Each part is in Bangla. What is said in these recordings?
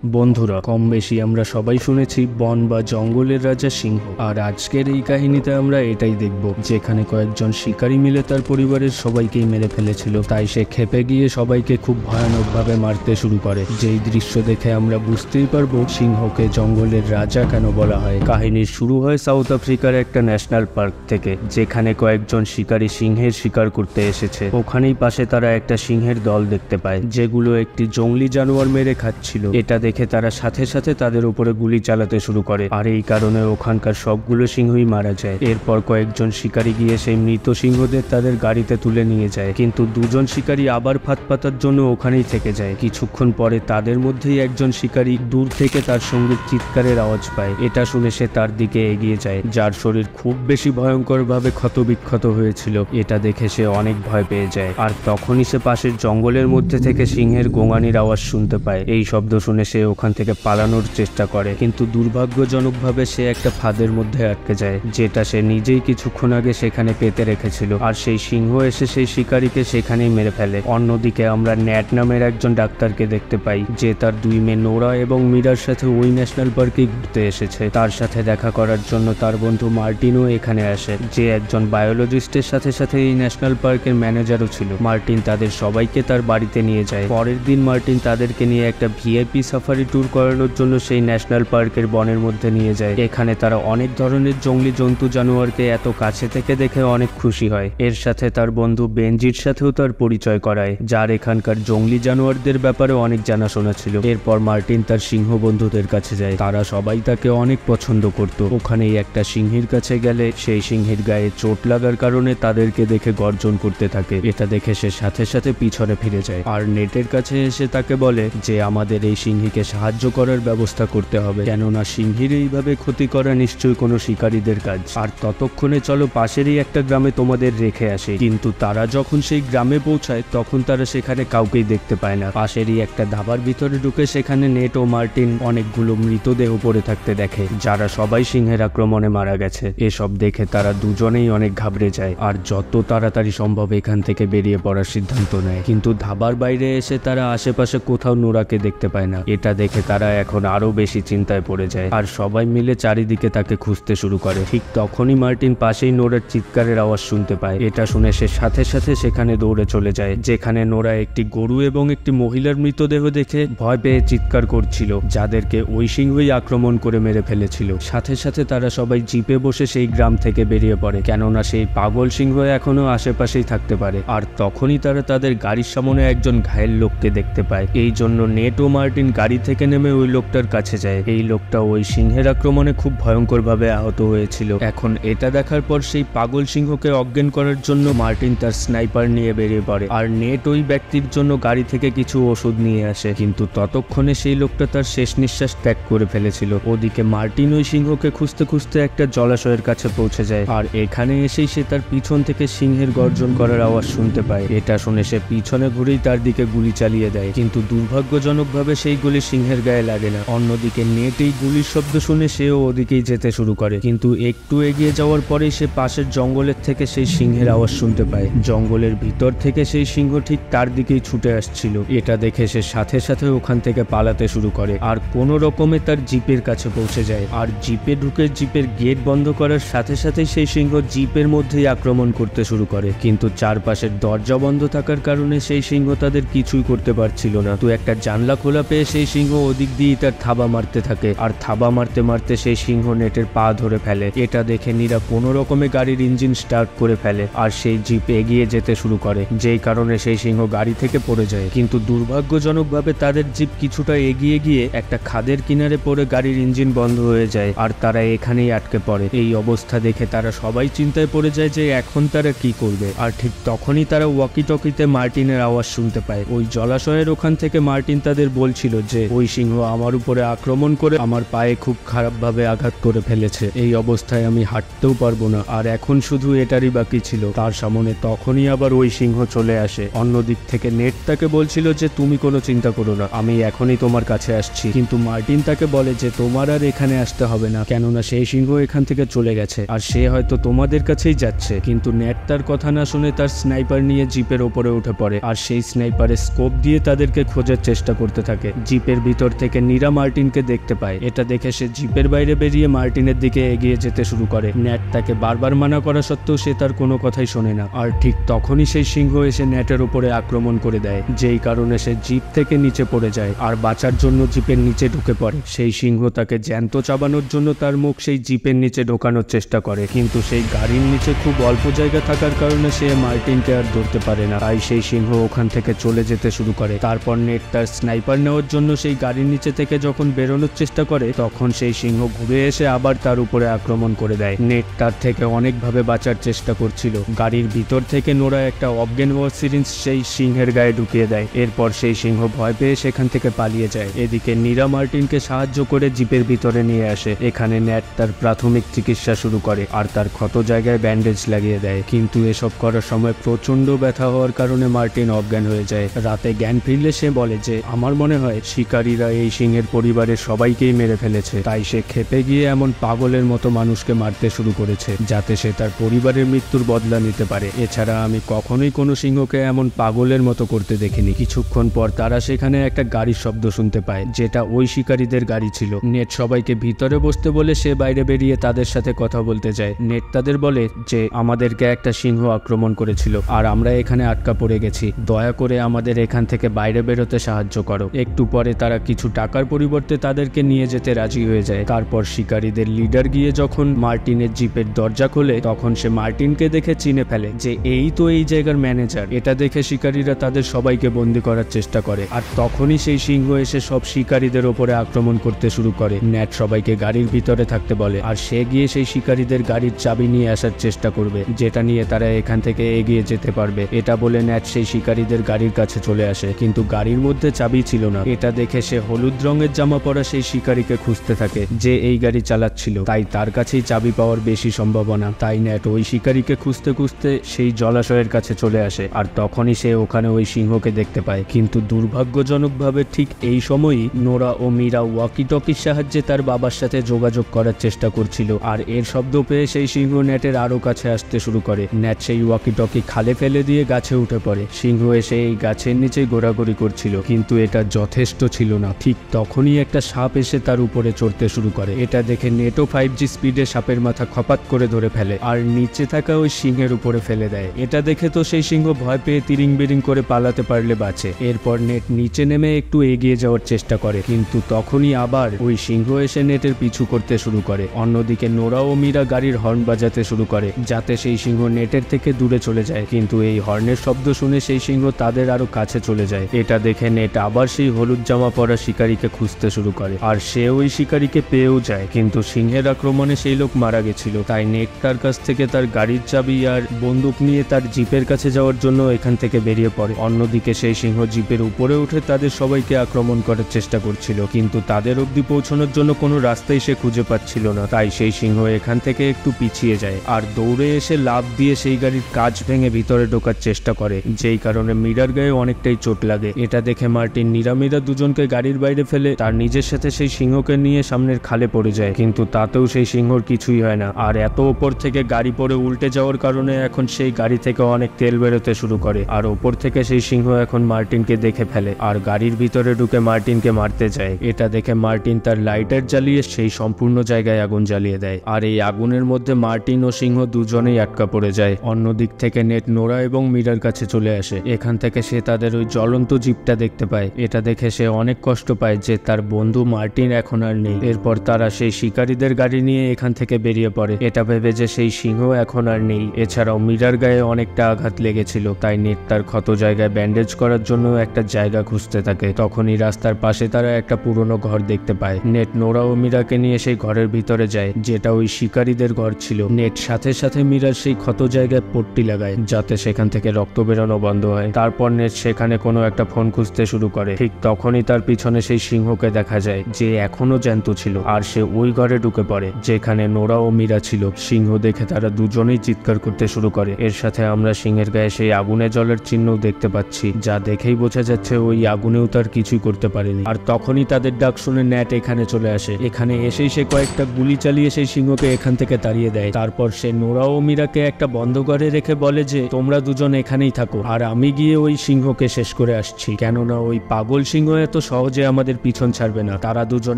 বন্ধুরা, কম বেশি আমরা সবাই শুনেছি বন বা জঙ্গলের রাজা সিংহ। আর আজকের এই কাহিনীতে আমরা এটাই দেখব, যেখানে কয়েকজন শিকারী মিলে তার পরিবারের সবাইকেই মেরে ফেলেছিল। তাই সে ক্ষেপে গিয়ে সবাইকে খুব ভয়ানকভাবে মারতে শুরু করে। যেই দৃশ্য দেখে আমরা বুঝতেই পারবো সিংহকে জঙ্গলের রাজা কেন বলা হয়। কাহিনীর শুরু হয় সাউথ আফ্রিকার একটা ন্যাশনাল পার্ক থেকে, যেখানে কয়েকজন শিকারী সিংহের শিকার করতে এসেছে। ওখানেই পাশে তারা একটা সিংহের দল দেখতে পায়, যেগুলো একটি জঙ্গলি জানোয়ার মেরে খাচ্ছিল। এটা দেখে তারা সাথে সাথে তাদের উপরে গুলি চালাতে শুরু করে, আর এই কারণে ওখানকার সবগুলো সিংহই মারা যায়। এরপর কয়েকজন শিকারী গিয়ে সেই মৃত সিংহদের তাদের গাড়িতে তুলে নিয়ে যায়, কিন্তু দুজন শিকারী আবার ফাঁদ পাতার জন্য ওখানেই থেকে যায়। কিছুক্ষণ পরে তাদের মধ্যেই একজন শিকারী দূর থেকে তার সঙ্গীর চিৎকারের আওয়াজ পায়। এটা শুনে সে তার দিকে এগিয়ে যায়, যার শরীর খুব বেশি ভয়ঙ্করভাবে ক্ষতবিক্ষত হয়েছিল। এটা দেখে সে অনেক ভয় পেয়ে যায়, আর তখনই সে পাশের জঙ্গলের মধ্যে থেকে সিংহের গোঙানির আওয়াজ শুনতে পায়। এই শব্দ শুনে সে ওখান থেকে পালানোর চেষ্টা করে, কিন্তু দুর্ভাগ্যজনকভাবে সে একটা ফাঁদের মধ্যে আটকে যায়, যেটা সে নিজেই কিছুক্ষণ আগে সেখানে পেতে রেখেছিল। আর সেই সিংহ এসে সেই শিকারীকে সেখানেই মেরে ফেলে। অন্যদিকে আমরা ন্যাট নামের একজন ডাক্তারকে দেখতে পাই, যে তার দুই মেয়ে নোরা এবং মীরার সাথে ওই ন্যাশনাল পার্কে ঘুরতে এসেছে। তার সাথে দেখা করার জন্য তার বন্ধু মার্টিনও এখানে আসে, যে একজন বায়োলজিস্টের সাথে সাথে এই ন্যাশনাল পার্কের ম্যানেজারও ছিল। মার্টিন তাদের সবাইকে তার বাড়িতে নিয়ে যায়। পরের দিন মার্টিন তাদেরকে নিয়ে একটা ভিআইপি সাফারি ট্যুর করানোর জন্য সেই ন্যাশনাল পার্কের বনের মধ্যে নিয়ে যায়। এখানে তারা অনেক ধরনের জঙ্গলি জন্তু জানোয়ারকে এত কাছে থেকে দেখে অনেক খুশি হয়। এর সাথে তার বন্ধু বেনজির সাথেও তার পরিচয় করায়, যার এখানকার জঙ্গলি জানোয়ারদের ব্যাপারে অনেক জানাশোনা ছিল। এরপর মার্টিন তার সিংহ বন্ধুদের কাছে যায়, তারা সবাই তাকে অনেক পছন্দ করত। ওখানেই একটা সিংহের কাছে গেলে সেই সিংহের গায়ে চোট লাগার কারণে তাদেরকে দেখে গর্জন করতে থাকে। এটা দেখে সে সাথে সাথে পিছনে ফিরে যায়, আর নেটের কাছে এসে তাকে বলে যে আমাদের এই সিংহীকে সাহায্য করার ব্যবস্থা করতে হবে, কেননা সিংহীর এইভাবে ক্ষতি করা নিশ্চয়ই কোনো শিকারীদের কাজ। আর ততক্ষণে চলো পাশেরই একটা গ্রামে তোমাদের রেখে আসে। কিন্তু তারা যখন সেই গ্রামে পৌঁছায় তখন তারা সেখানে কাউকেই দেখতে পায় না। পাশেরই একটা ধাবার ভিতরে ঢুকে সেখানে নেট ও মার্টিন অনেকগুলো মৃতদেহ পড়ে থাকতে দেখে, যারা সবাই সিংহের আক্রমণে মারা গেছে। এসব দেখে তারা দুজনেই অনেক ঘাবড়ে যায়, আর যত তাড়াতাড়ি সম্ভব এখান থেকে বেরিয়ে পড়ার সিদ্ধান্ত নেয়। কিন্তু ধাবার বাইরে এসে তারা আশেপাশে কোথাও নোরাকে দেখতে পায় না। এটা দেখে তারা এখন আরো বেশি চিন্তায় পড়ে যায়, আর সবাই মিলে চারিদিকে তাকে খুঁজতে শুরু করে। ঠিক তখনই মার্টিন পাশেই নোরার চিৎকারের আওয়াজ শুনতে পায়। এটা শুনে সে সাথে সাথে সেখানে দৌড়ে চলে যায়, যেখানে নোরা একটি গরু এবং একটি মহিলার মৃতদেহ দেখে ভয় পেয়ে চিৎকার করছিল, যাদেরকে ওই সিংহই আক্রমণ করে মেরে ফেলেছিল। সাথে সাথে তারা সবাই জিপে বসে সেই গ্রাম থেকে বেরিয়ে পড়ে, কেননা সেই পাগল সিংহ এখনো আশেপাশেই থাকতে পারে। আর তখনই তারা তাদের গাড়ির সামনে একজন ঘায়েল লোককে দেখতে পায়। এই জন্য নেট ও মার্টিন গাড়ি থেকে নেমে ওই লোকটার কাছে যায়। এই লোকটা ওই সিংহের আক্রমণে খুব ভয়ঙ্করভাবে আহত হয়েছিল। এখন এটা দেখার পর সেই পাগল সিংহকে অজ্ঞান করার জন্য মার্টিন তার স্নাইপার নিয়ে বেরিয়ে পড়ে, আর নেট ওই ব্যক্তির জন্য গাড়ি থেকে কিছু ওষুধ নিয়ে আসে। কিন্তু ততক্ষণে সেই লোকটা তার শেষ নিঃশ্বাস ত্যাগ করে ফেলেছিল। ওদিকে মার্টিন ওই সিংহকে খুঁজতে খুঁজতে একটা জলাশয়ের কাছে পৌঁছে যায়, আর এখানে এসেই সে তার পিছন থেকে সিংহের গর্জন করার আওয়াজ শুনতে পায়। এটা শুনে সে পিছনে ঘুরেই তার দিকে গুলি চালিয়ে দেয়, কিন্তু দুর্ভাগ্যজনকভাবে সেই গুলি সিংহের গায়ে লাগে না। অন্যদিকে নেট এই গুলির শব্দ শুনে সেও ওদিকেই যেতে শুরু করে, কিন্তু একটু এগিয়ে যাওয়ার পরেই সে পাশের জঙ্গলের থেকে সেই সিংহের আওয়াজ শুনতে পায়। জঙ্গলের ভিতর থেকে সেই সিংহ ঠিক তার দিকেই ছুটে আসছিল। এটা দেখে সে সাথে সাথে ওখান থেকে পালাতে শুরু করে, আর কোনো রকমে তার জিপের কাছে পৌঁছে যায়। আর জিপে ঢুকে জিপের গেট বন্ধ করার সাথে সাথে সেই সিংহ জিপের মধ্যেই আক্রমণ করতে শুরু করে, কিন্তু চারপাশের দরজা বন্ধ থাকার কারণে সেই সিংহ তাদের কিছুই করতে পারছিল না। তো একটা জানলা খোলা পেয়ে সেই সিংহ ওদিক দিয়েই তার থাবা মারতে থাকে, আর থাবা মারতে মারতে সেই সিংহ নেটের পা ধরে ফেলে। এটা দেখে নীরা কোনো রকমে গাড়ির ইঞ্জিন স্টার্ট করে ফেলে, আর সেই জিপ এগিয়ে যেতে শুরু করে, যেই কারণে সেই সিংহ গাড়ি থেকে পড়ে যায়। কিন্তু দুর্ভাগ্যজনকভাবে তাদের জিপ কিছুটা এগিয়ে গিয়ে একটা খাদের কিনারে পড়ে গাড়ির ইঞ্জিন বন্ধ হয়ে যায়, আর তারা এখানেই আটকে পড়ে। এই অবস্থা দেখে তারা সবাই চিন্তায় পড়ে যায় যে এখন তারা কি করবে। আর ঠিক তখনই তারা ওয়াকি টকিতে মার্টিনের আওয়াজ শুনতে পায়। ওই জলাশয়ের ওখান থেকে মার্টিন তাদের বলছিল যে ওই সিংহ আমার উপরে আক্রমণ করে আমার পায়ে খুব খারাপভাবে আঘাত করে ফেলেছে। এই অবস্থায় আমি হাঁটতেও পারবো না, আর এখন শুধু এটারই বাকি ছিল। তার সামনে তখনই আবার ওই সিংহ চলে আসে। অন্যদিক থেকে নেট তাকে বলছিল যে তুমি কোনো চিন্তা করো না, আমি এখনই তোমার কাছে আসছি। কিন্তু মার্টিন তাকে বলে যে তোমার আর এখানে আসতে হবে না, কেননা সেই সিংহ এখান থেকে চলে গেছে, আর সে হয়তো তোমাদের কাছেই যাচ্ছে। কিন্তু নেট তার কথা না শুনে তার স্নাইপার নিয়ে জিপের ওপরে উঠে পড়ে, আর সেই স্নাইপারের স্কোপ দিয়ে তাদেরকে খোঁজার চেষ্টা করতে থাকে। জিপে জিপের ভিতর থেকে নীরা মার্টিনকে দেখতে পায়। এটা দেখে সে জিপের বাইরে বেরিয়ে মার্টিনের দিকে এগিয়ে যেতে শুরু করে। নেট তাকে বারবার মানা করা সত্ত্বেও সে তার কোনো কথাই শোনে না। আর ঠিক তখনই সেই সিংহ এসে নেটের উপরে আক্রমণ করে দেয়, যেই কারণে সে জিপ থেকে নিচে পড়ে যায় আর বাঁচার জন্য জিপের নিচে ঢুকে পড়ে। সেই সিংহ তাকে জ্যান্ত চাবানোর জন্য তার মুখ সেই জিপের নিচে ঢোকানোর চেষ্টা করে, কিন্তু সেই গাড়ির নিচে খুব অল্প জায়গা থাকার কারণে সে মার্টিনকে আর ধরতে পারে না। তাই সেই সিংহ ওখান থেকে চলে যেতে শুরু করে। তারপর নেট তার স্নাইপার নেওয়ার জন্য সেই গাড়ির নিচে থেকে যখন বেরোনোর চেষ্টা করে, তখন সেই সিংহ ঘুরে এসে আবার তার উপরে আক্রমণ করে দেয়। নেট তার থেকে অনেকভাবে বাঁচার চেষ্টা করছিল। গাড়ির ভিতর থেকে নোরা একটা অজ্ঞান হওয়ার সিরিঞ্জ সেই সিংহের গায়ে ঢুকিয়ে দেয়। এরপর সেই সিংহ ভয় পেয়ে সেখান থেকে পালিয়ে যায়। এদিকে নীরা মার্টিনকে সাহায্য করে জিপের ভিতরে নিয়ে আসে। এখানে নেট তার প্রাথমিক চিকিৎসা শুরু করে আর তার ক্ষত জায়গায় ব্যান্ডেজ লাগিয়ে দেয়, কিন্তু এসব করার সময় প্রচন্ড ব্যথা হওয়ার কারণে মার্টিন অজ্ঞান হয়ে যায়। রাতে জ্ঞান ফিরলে সে বলে যে আমার মনে হয় শিকারীরা এই সিংহের পরিবারের সবাইকেই মেরে ফেলেছে, তাই সে ক্ষেপে গিয়ে এমন পাগলের মতো মানুষকে মারতে শুরু করেছে যাতে সে তার পরিবারের মৃত্যুর বদলা নিতে পারে। এছাড়া আমি কখনোই কোনো সিংহকে এমন পাগলের মতো করতে দেখিনি। কিছুক্ষণ পর তারা সেখানে একটা গাড়ির শব্দ শুনতে পায়, যেটা ওই শিকারীদের গাড়ি ছিল। নেট সবাইকে ভিতরে বসতে বলে সে বাইরে বেরিয়ে তাদের সাথে কথা বলতে যায়। নেট তাদের বলে যে আমাদেরকে একটা সিংহ আক্রমণ করেছিল আর আমরা এখানে আটকা পড়ে গেছি, দয়া করে আমাদের এখান থেকে বাইরে বেরোতে সাহায্য করো। একটু পরে তারা কিছু টাকার পরিবর্তে তাদেরকে নিয়ে যেতে রাজি হয়ে যায়। তারপর শিকারীদের লিডার গিয়ে যখন মার্টিনের জিপের দরজা খোলে, তখন সে মার্টিনকে দেখে চিনে ফেলে যে এই তো এই জায়গার ম্যানেজার। এটা দেখে শিকারীরা তাদের সবাইকে বন্দি করার চেষ্টা করে, আর তখনই সেই সিংহ এসে সব শিকারীদের ওপরে আক্রমণ করতে শুরু করে। নেট সবাইকে গাড়ির ভিতরে থাকতে বলে আর সে গিয়ে সেই শিকারীদের গাড়ির চাবি নিয়ে আসার চেষ্টা করবে, যেটা নিয়ে তারা এখান থেকে এগিয়ে যেতে পারবে। এটা বলে নেট সেই শিকারীদের গাড়ির কাছে চলে আসে, কিন্তু গাড়ির মধ্যে চাবি ছিল না। এটা দেখে সে হলুদ রঙের জামা পরা সেই শিকারীকে খুঁজতে থাকে যে এই গাড়ি চালাচ্ছিল, তাই তার কাছেই চাবি পাওয়ার বেশি সম্ভাবনা। তাই নেট ওই শিকারীকে খুঁজতে খুঁজতে সেই জলাশয়ের কাছে চলে আসে, আর তখনই সে ওখানে ওই সিংহকে দেখতে পায়। কিন্তু দুর্ভাগ্যজনকভাবে ঠিক এই সময়ই নোরা ও মীরা ওয়াকি টকির সাহায্যে তার বাবার সাথে যোগাযোগ করার চেষ্টা করছিল, আর এর শব্দ পেয়ে সেই সিংহ নেটের আরো কাছে আসতে শুরু করে। নেট সেই ওয়াকি টকি খালে ফেলে দিয়ে গাছে উঠে পড়ে। সিংহ এসে এই গাছের নিচে ঘোরাঘুরি করছিল, কিন্তু এটা যথেষ্ট ছিল না। ঠিক তখনই একটা সাপ এসে তার উপরে চড়তে শুরু করে। এটা দেখে নেটও 5G স্পিডে সাপের মাথা খপাত করে ধরে ফেলে আর নিচে থাকা ওই সিংহের উপরে ফেলে দেয়। এটা দেখে তো সেই সিংহ ভয় পেয়ে তিরিং বিরিং করে পালাতে পারলে বাঁচে। এরপর নেট নিচে নেমে একটু এগিয়ে যাওয়ার চেষ্টা করে, কিন্তু তখনই আবার ওই সিংহ এসে নেটের পিছু করতে শুরু করে। অন্যদিকে নোরা ও মীরা গাড়ির হর্ন বাজাতে শুরু করে যাতে সেই সিংহ নেটের থেকে দূরে চলে যায়, কিন্তু এই হর্নের শব্দ শুনে সেই সিংহ তাদের আরো কাছে চলে যায়। এটা দেখে নেট আবার সেই হলুদ জামা পরা শিকারীকে খুঁজতে শুরু করে, আর সে ওই শিকারীকে পেয়েও যায়, কিন্তু সিংহের আক্রমণে সেই লোক মারা গেছিল। তাই নেট তার কাছ থেকে তার গাড়ির চাবি আর বন্দুক নিয়ে তার জিপের কাছে যাওয়ার জন্য এখান থেকে বেরিয়ে পড়ে। অন্যদিকে সেই সিংহ জিপের উপরে উঠে তাদের সবাইকে আক্রমণ করার চেষ্টা করছিল, কিন্তু তাদের অবধি পৌঁছানোর জন্য কোনো রাস্তাই সে খুঁজে পাচ্ছিল না। তাই সেই সিংহ এখান থেকে একটু পিছিয়ে যায় আর দৌড়ে এসে লাফ দিয়ে সেই গাড়ির কাঁচ ভেঙে ভিতরে ঢোকার চেষ্টা করে, যেই কারণে মীরার গায়ে অনেকটাই চোট লাগে। এটা দেখে মার্টিন মীরা দুজনকে গাড়ির বাইরে ফেলে তার নিজের সাথে সেই সিংহকে নিয়ে সামনের খালে পড়ে যায়, কিন্তু তাতেও সেই সিংহর কিছুই হয় না। আর এত ওপর থেকে গাড়ি পড়ে উল্টে যাওয়ার কারণে এখন সেই গাড়ি থেকে অনেক তেল বেরোতে শুরু করে, আর ওপর থেকে সেই সিংহ এখন মার্টিনকে দেখে ফেলে আর গাড়ির ভিতরে ঢুকে মার্টিনকে মারতে যায়। এটা দেখে মার্টিন তার লাইটার জ্বালিয়ে সেই সম্পূর্ণ জায়গায় আগুন জ্বালিয়ে দেয়, আর এই আগুনের মধ্যে মার্টিন ও সিংহ দুজনেই আটকা পড়ে যায়। অন্যদিক থেকে নেট নোরা এবং মীরার কাছে চলে আসে। এখান থেকে সে তাদের ওই জ্বলন্ত জিপটা দেখতে পায়। এটা দেখে সে অনেক কষ্ট পায় যে তার বন্ধু মার্টিন এখন আর নেই। এরপর তারা সেই শিকারীদের গাড়ি নিয়ে এখান থেকে বেরিয়ে পড়ে, এটা ভেবে যে সেই সিংহ এখন আর নেই। এছাড়াও মীরার গায়ে অনেকটা আঘাত লেগেছিল, তাই নেট তার ক্ষত জায়গায় ব্যান্ডেজ করার জন্য একটা জায়গা খুঁজতে থাকে। তখনই রাস্তার পাশে তারা একটা পুরনো ঘর দেখতে পায়। নেট নোরা ও মীরাকে নিয়ে সেই ঘরের ভিতরে যায়, যেটা ওই শিকারীদের ঘর ছিল। নেট সাথে সাথে মীরার সেই ক্ষত জায়গায় পট্টি লাগায় যাতে সেখান থেকে রক্ত বেরোনো বন্ধ হয়। তারপর নেট সেখানে কোনো একটা ফোন খুঁজতে শুরু করে। ঠিক তখনই তার পিছনে সেই সিংহকে দেখা যায়, যে এখনো জ্যান্ত ছিল, আর সে ওই ঘরে ঢুকে পড়ে যেখানে নোরা ও মীরা ছিল। সিংহ দেখে তারা দুজনেই চিৎকার করতে শুরু করে। এর সাথে আমরা সিংহের গায়ে সেই আগুনে জলের চিহ্নও দেখতে পাচ্ছি, যা দেখেই বোঝা যাচ্ছে ওই আগুনেও তার কিছুই করতে পারেনি। আর তখনই তাদের ডাক শুনে নেট এখানে চলে আসে। এখানে এসেই সে কয়েকটা গুলি চালিয়ে সেই সিংহকে এখান থেকে তাড়িয়ে দেয়। তারপর সে নোরা ও মীরাকে একটা বন্ধ ঘরে রেখে বলে যে তোমরা দুজন এখানেই থাকো, আর আমি গিয়ে ওই সিংহকে শেষ করে আসছি, কেননা ওই পাগল সিংহ এত সহজে আমাদের পিছন ছাড়বে না। তারা দুজন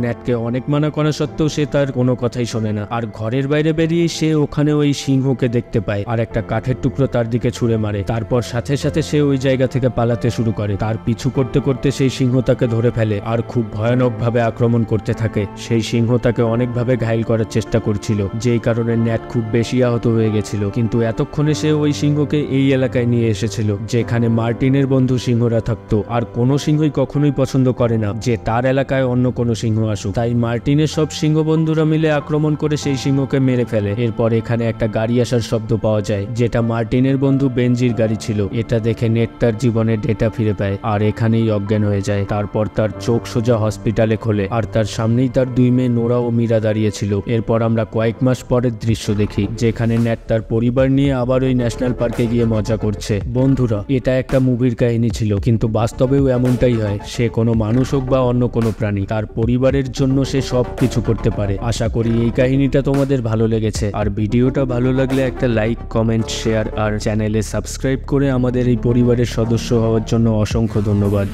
নেটকে অনেক মানা করা সত্ত্বেও সে তার কোনো কথাই শোনে না। আর ঘরের বাইরে বেরিয়ে সে ওখানে ওই সিংহকে দেখতে পায় আর একটা কাঠের টুকরো তার দিকে ছুঁড়ে মারে। তারপর সাথে সাথে সে ওই জায়গা থেকে পালাতে শুরু করে। তার পিছু করতে করতে সেই সিংহ তাকে ধরে ফেলে আর খুব ভয়ানকভাবে আক্রমণ করতে থাকে। সেই সিংহ তাকে অনেকভাবে ঘায়েল করার চেষ্টা করছিল, যেই কারণে নেট খুব বেশি আহত হয়ে গেছিল। কিন্তু এতক্ষণে সে ওই সিংহকে এই এলাকায় নিয়ে এসেছিল যেখানে মার্টিনের বন্ধু সিংহরা থাকতো। আর কোনো সিংহই কখনোই পছন্দ করে না যে তার এলাকায় অন্য কোনো সিংহ আসুক। তাই মার্টিনের সব সিংহ বন্ধুরা মিলে আক্রমণ করে সেই সিংহকে মেরে ফেলে। এরপর এখানে একটা গাড়ি আসার শব্দ পাওয়া যায়, যেটা মার্টিনের বন্ধু বেনজির গাড়ি ছিল। এটা দেখে নেট তার জীবনের ডেটা ফিরে পায় আর এখানেই অজ্ঞান হয়ে যায়। তারপর তার চোখ সোজা হসপিটালে খোলে আর তার সামনেই তার দুই মেয়ে নোরা ও মীরা দাঁড়িয়েছিল। এরপর আমরা কয়েক মাস পরের দৃশ্য দেখি, যেখানে নেট তার পরিবার নিয়ে আবার ওই ন্যাশনাল পার্কে গিয়ে মজা করছে। বন্ধুরা, এটা একটা মুভির কাহিনী ছিল, কিন্তু বাস্তবেও এমনটাই হয়। সে কোনো মানুষ হোক বা অন্য কোনো প্রাণী, তার পরিবারের জন্য সে সব কিছু করতে পারে। আশা করি এই কাহিনীটা তোমাদের ভালো লেগেছে। আর ভিডিওটা ভালো লাগলে একটা লাইক, কমেন্ট, শেয়ার আর চ্যানেলে সাবস্ক্রাইব করে আমাদের এই পরিবারের সদস্য হওয়ার জন্য অসংখ্য ধন্যবাদ।